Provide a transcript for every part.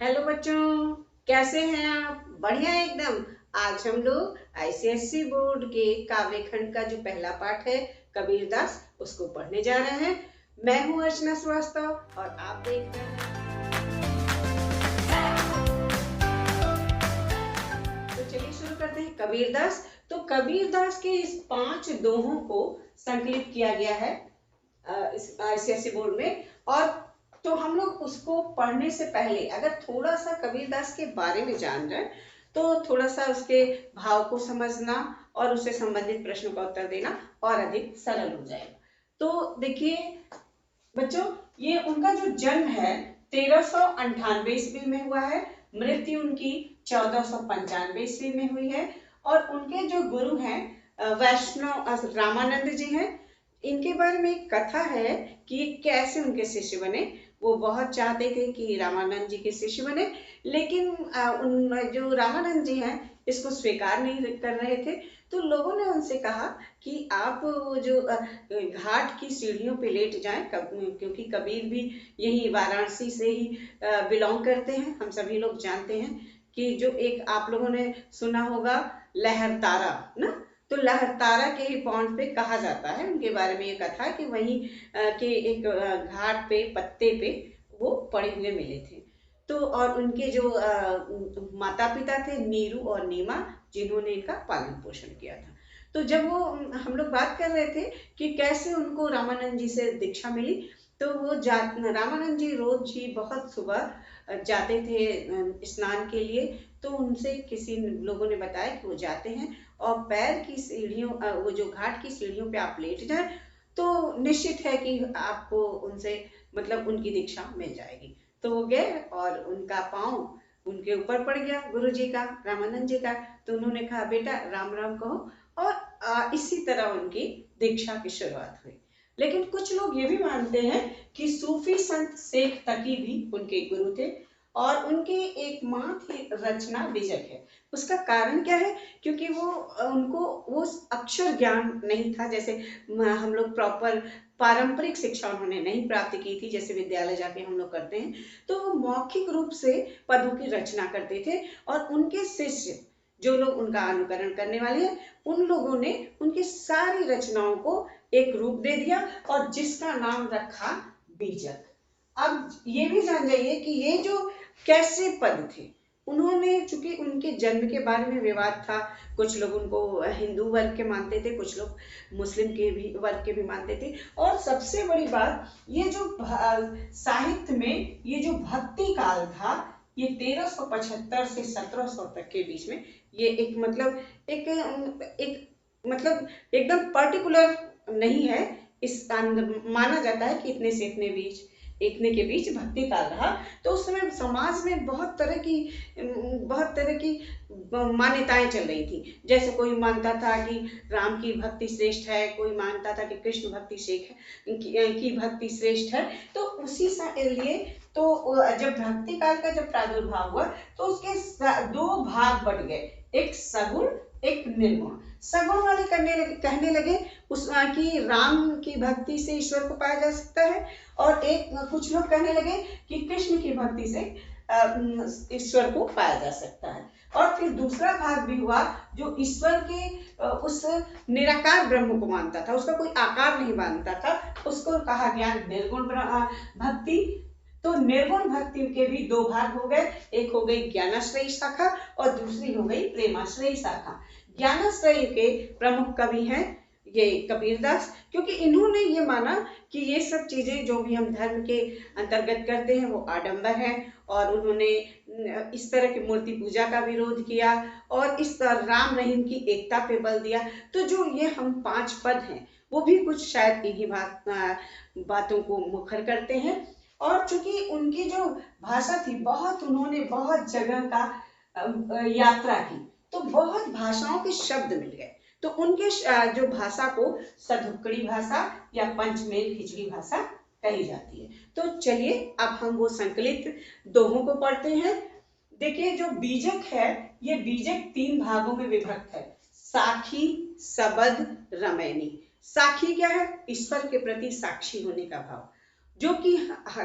Hello बच्चों, कैसे हैं आप? बढ़िया एकदम। आज हम लोग आईसीएससी बोर्ड के काव्य खंड का जो पहला पाठ है कबीरदास उसको पढ़ने जा रहे हैं। मैं हूँ अर्चना श्रीवास्तव और आप देख रहे हैं। तो चलिए शुरू करते हैं। कबीरदास, तो कबीरदास के इस 5 दोहों को संकलित किया गया है इस आईसीएससी बोर्ड में। और तो हम लोग उसको पढ़ने से पहले अगर थोड़ा सा कबीरदास के बारे में जान जाए तो थोड़ा सा उसके भाव को समझना और उससे संबंधित प्रश्नों का उत्तर देना और अधिक सरल हो जाएगा। तो देखिए बच्चों, ये उनका जो जन्म है 1398 ईस्वी में हुआ है। मृत्यु उनकी 1495 ईस्वी में हुई है। और उनके जो गुरु हैं वैष्णव रामानंद जी हैं। इनके बारे में एक कथा है कि कैसे उनके शिष्य बने। वो बहुत चाहते थे कि रामानंद जी के शिष्य बने, लेकिन उन जो रामानंद जी हैं इसको स्वीकार नहीं कर रहे थे। तो लोगों ने उनसे कहा कि आप वो जो घाट की सीढ़ियों पे लेट जाएं, क्योंकि कबीर भी यही वाराणसी से ही बिलोंग करते हैं। हम सभी लोग जानते हैं कि जो एक आप लोगों ने सुना होगा लहरतारा ना, तो लहरतारा के ही पॉइंट पे कहा जाता है उनके बारे में ये कथा कि वहीं के एक घाट पे पत्ते पे वो पड़े हुए मिले थे। तो और उनके जो माता पिता थे नीरू और नीमा, जिन्होंने इनका पालन पोषण किया था। तो जब वो हम लोग बात कर रहे थे कि कैसे उनको रामानंद जी से दीक्षा मिली, तो वो रामानंद जी रोज ही बहुत सुबह जाते थे स्नान के लिए। तो उनसे किसी लोगों ने बताया कि वो जाते हैं और पैर की सीढ़ियों वो जो घाट की सीढ़ियों पे आप लेट जाएं तो निश्चित है कि आपको उनसे मतलब उनकी दीक्षा मिल जाएगी। तो वो गए और उनका पाँव उनके ऊपर पड़ गया गुरु जी का, रामानंद जी का। तो उन्होंने कहा बेटा राम राम कहो, और इसी तरह उनकी दीक्षा की शुरुआत हुई। लेकिन कुछ लोग ये भी मानते हैं कि सूफी संत शेख तकी भी उनके गुरु थे और उनकी एकमात्र रचना बीजक है। उसका कारण क्या है? क्योंकि वो उनको वो अक्षर ज्ञान नहीं था, जैसे हम लोग प्रॉपर पारंपरिक शिक्षा उन्होंने नहीं प्राप्त की थी जैसे विद्यालय जाके हम लोग करते हैं। तो वो मौखिक रूप से पदों की रचना करते थे और उनके शिष्य जो लोग उनका अनुकरण करने वाले हैं उन लोगों ने उनकी सारी रचनाओं को एक रूप दे दिया और जिसका नाम रखा बीजक। अब ये भी जान जाइए कि ये जो कैसे पद थे, उन्होंने चूंकि उनके जन्म के बारे में विवाद था। कुछ लोग उनको हिंदू वर्ग के मानते थे, कुछ लोग मुस्लिम के भी वर्ग के भी मानते थे। और सबसे बड़ी बात, ये जो साहित्य में ये जो भक्ति काल था ये 1375 से 1700 तक के बीच में, ये एक मतलब एक मतलब एकदम पर्टिकुलर नहीं है। इस माना जाता है कि इतने के बीच भक्ति काल रहा। तो उस समय समाज में बहुत तरह की मान्यताएं चल रही थी। जैसे कोई मानता था कि राम की भक्ति श्रेष्ठ है, कोई मानता था कि कृष्ण भक्ति की भक्ति श्रेष्ठ है। तो उसी लिए तो जब भक्ति काल का जब प्रादुर्भाव हुआ तो उसके दो भाग बट गए, एक सगुण एक निर्गुण। सगुण वाले कहने लगे उस कि राम की भक्ति से ईश्वर को पाया जा सकता है, और एक कुछ लोग कहने लगे कि कृष्ण की भक्ति से ईश्वर को पाया जा सकता है। और फिर दूसरा भाग भी हुआ जो ईश्वर के उस निराकार ब्रह्म को मानता था, उसका कोई आकार नहीं मानता था, उसको कहा गया निर्गुण भक्ति। तो निर्गुण भक्ति के भी दो भाग हो गए, एक हो गई ज्ञानाश्रयी शाखा और दूसरी हो गई प्रेमाश्रयी शाखा। ज्ञानाश्रयी के प्रमुख कवि हैं ये कबीरदास, क्योंकि इन्होंने ये माना कि ये सब चीजें जो भी हम धर्म के अंतर्गत करते हैं वो आडंबर है। और उन्होंने इस तरह की मूर्ति पूजा का विरोध किया और इस तरह राम रहीम की एकता पे बल दिया। तो जो ये हम 5 पद हैं वो भी कुछ शायद इन्हीं बातों को मुखर करते हैं। और चूंकि उनकी जो भाषा थी, उन्होंने बहुत जगह का यात्रा की, तो बहुत भाषाओं के शब्द मिल गए। तो उनके जो भाषा को सधुक्कड़ी भाषा या पंचमेल खिचड़ी भाषा कही जाती है। तो चलिए अब हम वो संकलित दोहों को पढ़ते हैं। देखिए जो बीजक है ये बीजक 3 भागों में विभक्त है, साखी, सबद, रमैनी। साखी क्या है? ईश्वर के प्रति साक्षी होने का भाव, जो कि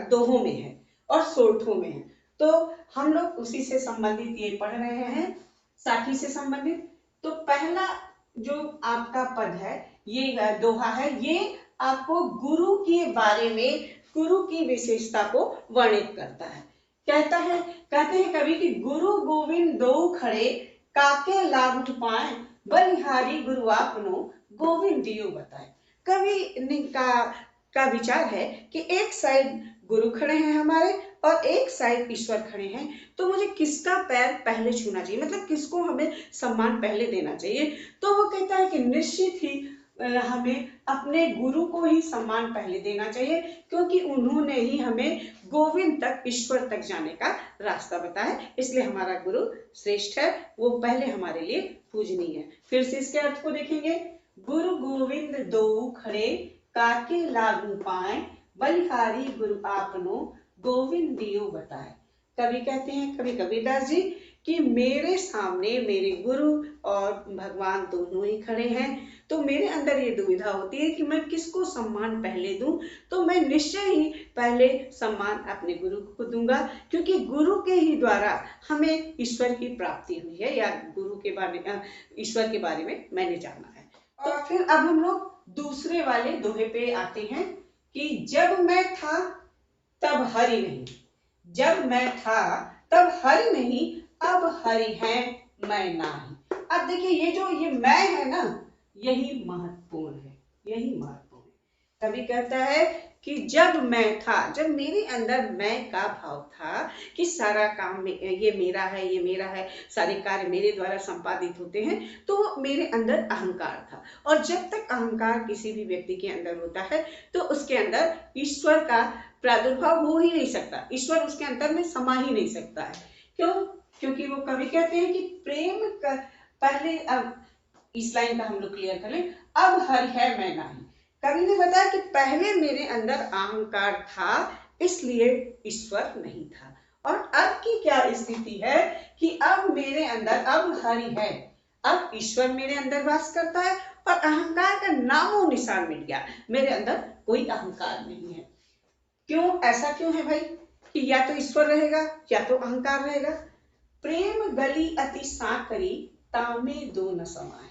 दोहों में है और सोठों में है। तो हम लोग उसी से संबंधित ये पढ़ रहे हैं, साखी से संबंधित। तो पहला जो आपका पद है ये दोहा है, ये आपको गुरु के बारे में, गुरु की विशेषता को वर्णित करता है। कहते हैं कवि कि गुरु गोविंद दो खड़े, काके लाभ पाए, बलिहारी गुरु आपनो, गोविंद दियो बताए। कवि ने का विचार है कि एक साइड गुरु खड़े हैं हमारे और एक साइड ईश्वर खड़े हैं, तो मुझे किसका पैर पहले छूना चाहिए, मतलब किसको हमें सम्मान पहले देना चाहिए। तो वो कहता है कि निश्चित ही हमें अपने गुरु को ही सम्मान पहले देना चाहिए, क्योंकि उन्होंने ही हमें गोविंद तक, ईश्वर तक जाने का रास्ता बताया। इसलिए हमारा गुरु श्रेष्ठ है, वो पहले हमारे लिए पूजनीय है। फिर से इसके अर्थ को देखेंगे, गुरु गोविंद दो खड़े, काके लागू पाए, बलिहारी गुरु आपनो, गोविंद दियो बताए। कवि कहते हैं, कवि कबीरदास जी, कि मेरे सामने मेरे गुरु और भगवान दोनों ही खड़े हैं, तो मेरे अंदर ये दुविधा होती है कि मैं किसको सम्मान पहले दूं। तो मैं निश्चय ही पहले सम्मान अपने गुरु को दूंगा, क्योंकि गुरु के ही द्वारा हमें ईश्वर की प्राप्ति हुई है, या गुरु के बारे में, ईश्वर के बारे में मैंने जाना है। और फिर अब हम लोग दूसरे वाले दोहे पे आते हैं कि जब मैं था तब हरि नहीं, जब मैं था तब हरि नहीं, अब हरि है मैं नाही। अब देखिए ये मैं है ना, यही महत्वपूर्ण है, यही महत्वपूर्ण है। कवि कहता है कि जब मैं था, जब मेरे अंदर मैं का भाव था कि सारा काम ये मेरा है, ये मेरा है, सारे कार्य मेरे द्वारा संपादित होते हैं, तो मेरे अंदर अहंकार था। और जब तक अहंकार किसी भी व्यक्ति के अंदर होता है, तो उसके अंदर ईश्वर का प्रादुर्भाव हो ही नहीं सकता, ईश्वर उसके अंदर में समा ही नहीं सकता है। क्यों? क्योंकि वो कवि कहते हैं कि प्रेम का पहले, अब इस लाइन का हम लोग क्लियर कर लें, अब हरि है मैं नहीं। कवि ने बताया कि पहले मेरे अंदर अहंकार था, इसलिए ईश्वर नहीं था। और अब की क्या स्थिति है कि अब मेरे अंदर अब हरि है, अब ईश्वर मेरे अंदर वास करता है, और अहंकार का नामो निशान मिट गया, मेरे अंदर कोई अहंकार नहीं है। क्यों? ऐसा क्यों है भाई कि या तो ईश्वर रहेगा या तो अहंकार रहेगा। प्रेम गली अति साकरी, तामे दो न समाए।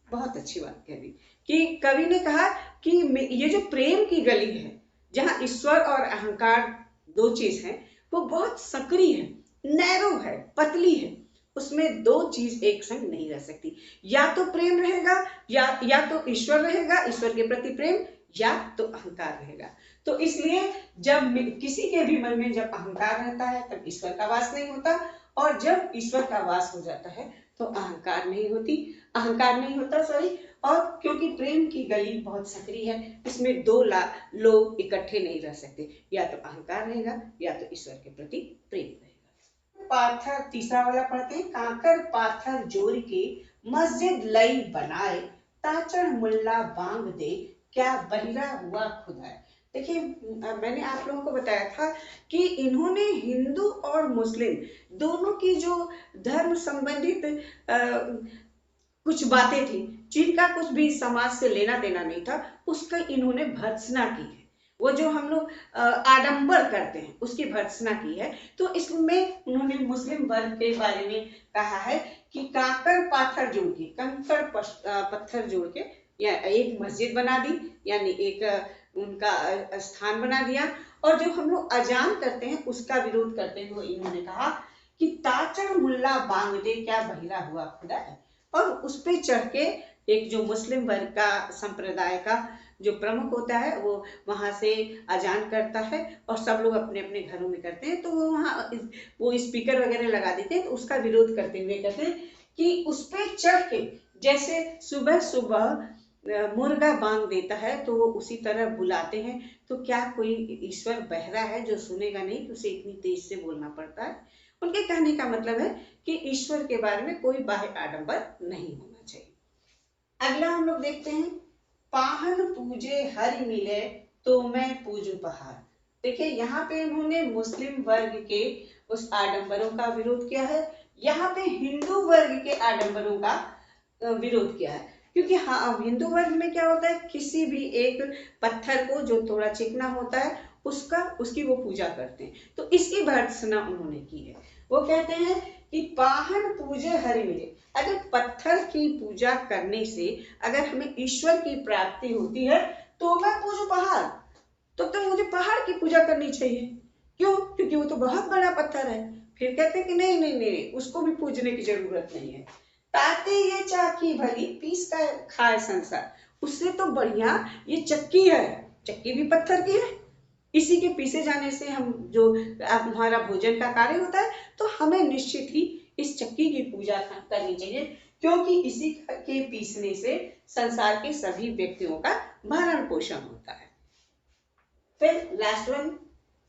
बहुत अच्छी बात कह दी कि कवि ने कहा कि ये जो प्रेम की गली है, जहां ईश्वर और अहंकार दो चीज है, वो बहुत सकरी है, नैरो है, पतली है, उसमें दो चीज एक संग नहीं रह सकती। या तो प्रेम रहेगा, या तो ईश्वर रहेगा, ईश्वर के प्रति प्रेम, या तो अहंकार रहेगा। तो इसलिए जब किसी के भी मन में जब अहंकार रहता है, तब ईश्वर का वास नहीं होता, और जब ईश्वर का वास हो जाता है तो अहंकार नहीं होता सॉरी। और क्योंकि प्रेम की गली बहुत सकरी है, इसमें दो लोग इकट्ठे नहीं रह सकते, या तो अहंकार रहेगा या तो ईश्वर के प्रति प्रेम रहेगा। पाथर तीसरा वाला पढ़ते हैं, काकर पाथर जोड़ के, मस्जिद लई बनाए, ताचड़ मुल्ला बांग दे, क्या बहिरा हुआ खुदा। देखिए मैंने आप लोगों को बताया था कि इन्होंने हिंदू और मुस्लिम दोनों की जो धर्म संबंधित कुछ बातें थी, जिनका कुछ भी समाज से लेना देना नहीं था, उसका इन्होंने भर्त्सना की है। वो जो हम लोग आडंबर करते हैं उसकी भर्त्सना की है। तो इसमें उन्होंने मुस्लिम वर्ग के बारे में कहा है कि काकर पाथर जोड़ के, कंकड़ पत्थर जोड़ के, या एक मस्जिद बना दी, यानी एक उनका स्थान बना दिया। और जो हम लोग अजान करते हैं उसका विरोध करते हुए इन्होंने कहा कि ताचड़ मुल्ला बांग दे, क्या बहिरा हुआ खुदा है। और उस पे चढ़ के एक जो मुस्लिम वर्ग का संप्रदाय का जो प्रमुख होता है, वो वहां से अजान करता है, और सब लोग अपने अपने घरों में करते हैं, तो वो वहाँ वो स्पीकर वगैरह लगा देते हैं। तो उसका विरोध करते हुए कहते हैं कि उस पे चढ़ के जैसे सुबह सुबह मुर्गा बांग देता है, तो वो उसी तरह बुलाते हैं। तो क्या कोई ईश्वर बहरा है जो सुनेगा नहीं, उसे इतनी तेज से बोलना पड़ता है। उनके कहने का मतलब है कि ईश्वर के बारे में कोई बाह्य आडंबर नहीं होना चाहिए। अगला हम लोग देखते हैं, पाहन पूजे हरि मिले, तो मैं पूजू पहाड़। देखिए यहाँ पे उन्होंने मुस्लिम वर्ग के उस आडंबरों का विरोध किया है, यहाँ पे हिंदू वर्ग के आडंबरों का विरोध किया है। क्योंकि हाँ, हिंदू वर्ग में क्या होता है, किसी भी एक पत्थर को जो थोड़ा चिकना होता है उसकी वो पूजा करते हैं। तो इसकी भर्त्सना उन्होंने की है। वो कहते हैं कि पाहन पूजे हरि मिले। अगर पत्थर की पूजा करने से अगर हमें ईश्वर की प्राप्ति होती है तो मैं पूजू पहाड़, तो मुझे पहाड़ की पूजा करनी चाहिए। क्यों? क्योंकि वो तो बहुत बड़ा पत्थर है। फिर कहते हैं कि नहीं नहीं नहीं, उसको भी पूजने की जरूरत नहीं है। ताते ये चाकी भली पीस का खाए संसार। उससे तो बढ़िया ये चक्की है, चक्की भी पत्थर की है। इसी के पीसे जाने से हम जो हमारा भोजन का कार्य होता है, तो हमें निश्चित ही इस चक्की की पूजा करनी चाहिए, क्योंकि इसी के पीसने से संसार के सभी व्यक्तियों का भरण पोषण होता है। फिर लास्ट वन,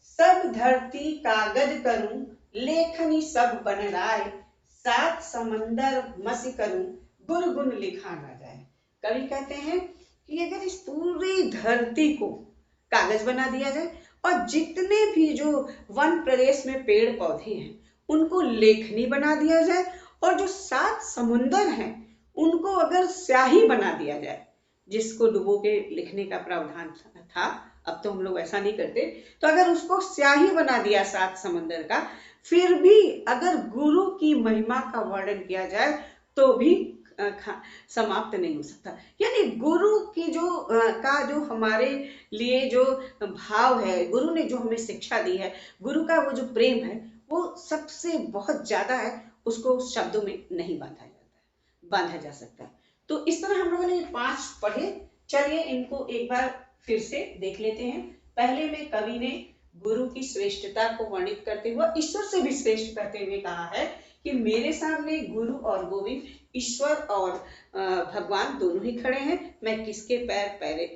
सब धरती कागज करूं लेखनी सब बन राय, सात समंदर मसी करूं गुर गुण लिखा ना जाए। कवि कहते हैं कि अगर इस पूरी धरती को कागज बना दिया जाए और जितने भी जो वन प्रदेश में पेड़ पौधे हैं उनको लेखनी बना दिया जाए, और जो 7 समुंदर हैं उनको अगर स्याही बना दिया जाए, जिसको डुबो के लिखने का प्रावधान था, अब तो हम लोग ऐसा नहीं करते, तो अगर उसको स्याही बना दिया 7 समंदर का, फिर भी अगर गुरु की महिमा का वर्णन किया जाए तो भी समाप्त नहीं हो सकता। यानी गुरु की जो हमारे लिए जो भाव है, गुरु ने जो हमें शिक्षा दी है, गुरु का वो जो प्रेम है, वो सबसे बहुत ज्यादा है। उसको शब्दों में नहीं बांधा जा सकता। तो इस तरह हम लोगों ने 5 पढ़े। चलिए इनको एक बार फिर से देख लेते हैं। पहले में कवि ने गुरु की श्रेष्ठता को वर्णित करते हुए ईश्वर से भी श्रेष्ठ करते हुए कहा है कि मेरे सामने गुरु और गोविंद, ईश्वर और भगवान दोनों ही खड़े हैं, मैं किसके पैर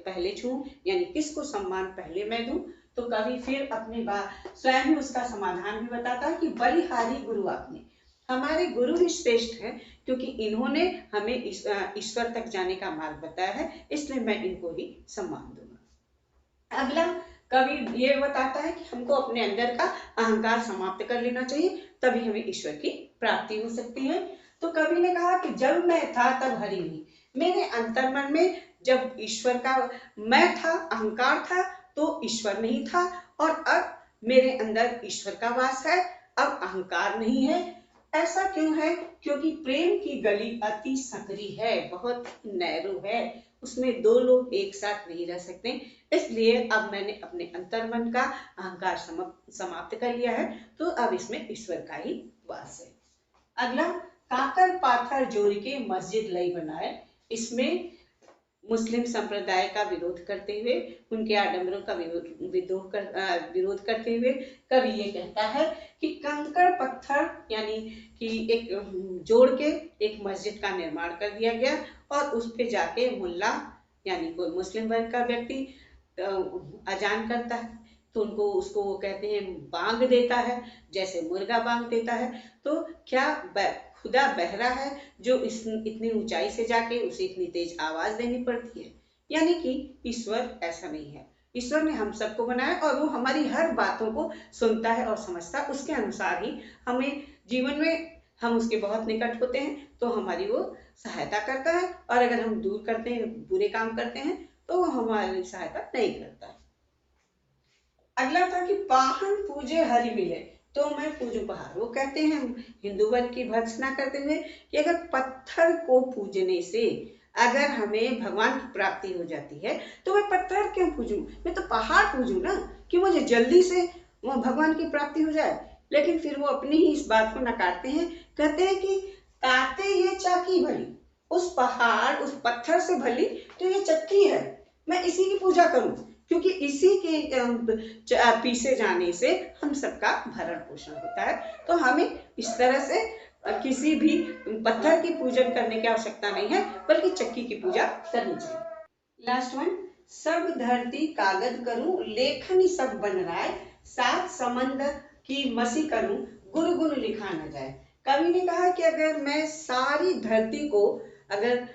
पहले छूं, यानी किसको सम्मान पहले मैं दूं। तो कवि फिर अपनी बात स्वयं ही उसका समाधान भी बताता है कि बलिहारी गुरु आपने, हमारे गुरु ही श्रेष्ठ है, क्योंकि इन्होंने हमें ईश्वर तक जाने का मार्ग बताया है, इसलिए मैं इनको ही सम्मान दूंगा। अगला कवि ये बताता है कि हमको अपने अंदर का अहंकार समाप्त कर लेना चाहिए, तभी हमें ईश्वर की प्राप्ति हो सकती है। तो कवि ने कहा कि जब मैं था तब हरि नहीं। मेरे अंतर्मन में जब ईश्वर का मैं था, अहंकार था, तो ईश्वर नहीं था, और अब मेरे अंदर ईश्वर का वास है, अब अहंकार नहीं है। ऐसा क्यों है? क्योंकि प्रेम की गली अति सकरी है, बहुत नैरो है, उसमें 2 लोग एक साथ नहीं रह सकते। इसलिए अब मैंने अपने अंतर्मन का अहंकार समाप्त कर लिया है, तो अब इसमें ईश्वर का ही वास है। अगला, काकर पाथर जोड़ के मस्जिद लई बनाए। इसमें मुस्लिम संप्रदाय का विरोध करते हुए, उनके आडंबरों का विरोध करते हुए कवि ये कहता है कि कंकड़ पत्थर यानी कि एक जोड़ के एक मस्जिद का निर्माण कर दिया गया, और उस पे जाके मुल्ला यानी कोई मुस्लिम वर्ग का व्यक्ति अजान करता है, तो उसको वो कहते हैं बांग देता है, जैसे मुर्गा बांग देता है। तो क्या खुदा बहरा है जो इतनी ऊंचाई से जाके उसे इतनी तेज आवाज देनी पड़ती है? यानी कि ईश्वर ऐसा नहीं है। ईश्वर ने हम सबको बनाया और वो हमारी हर बातों को सुनता है और समझता है, उसके अनुसार ही हमें जीवन में हम उसके बहुत निकट होते हैं तो हमारी वो सहायता करता है, और अगर हम दूर करते हैं, बुरे काम करते हैं, तो वो हमारी सहायता नहीं करता। अगला था कि पाहन पूजे हरि मिले, तो मैं पूजू पहाड़। वो कहते हैं हिंदू वर्ग की भर्त्सना करते हुए कि अगर पत्थर को पूजने से अगर हमें भगवान की प्राप्ति हो जाती है, तो मैं पत्थर क्यों पूजूं, मैं तो पहाड़ पूजूं ना, कि मुझे जल्दी से वो भगवान की प्राप्ति हो जाए। लेकिन फिर वो अपनी ही इस बात को नकारते हैं, कहते हैं कि ताते ये चाकी भली, उस पहाड़ उस पत्थर से भली तो ये चक्की है, मैं इसी की पूजा करूं, क्योंकि इसी के पीसे जाने से हम सबका भरण पोषण होता है। तो हमें इस तरह से किसी भी पत्थर की पूजन करने की आवश्यकता नहीं है, बल्कि चक्की की पूजा करनी चाहिए। लास्ट वन, सब धरती कागज करूं लेखनी सब बन राय, 7 समंदर की मसी करूं गुरु गुण लिखा न जाए। कवि ने कहा कि अगर मैं सारी धरती को अगर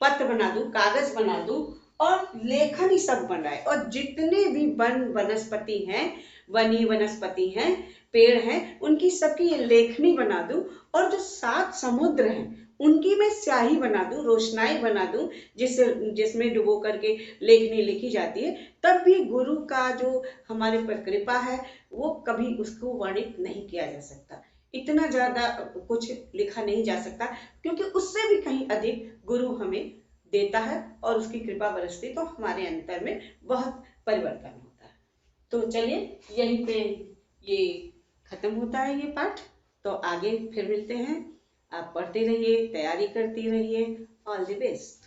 पत्र बना दूं, कागज बना दूं, और लेखन ही सब बनाए, और जितने भी वनस्पति हैं, वनी वनस्पति हैं, पेड़ हैं, उनकी सबकी ये लेखनी बना दूं, और जो 7 समुद्र हैं उनकी मैं स्याही बना दूं, रोशनाई बना दूं, जिसमें डुबो करके लेखनी लिखी जाती है, तब भी गुरु का जो हमारे पर कृपा है वो कभी उसको वर्णित नहीं किया जा सकता। इतना ज्यादा कुछ लिखा नहीं जा सकता, क्योंकि उससे भी कहीं अधिक गुरु हमें देता है और उसकी कृपा बरसती तो हमारे अंतर में बहुत परिवर्तन होता है। तो चलिए यहीं पे ये खत्म होता है ये पाठ। तो आगे फिर मिलते हैं। आप पढ़ते रहिए, तैयारी करती रहिए। All the best.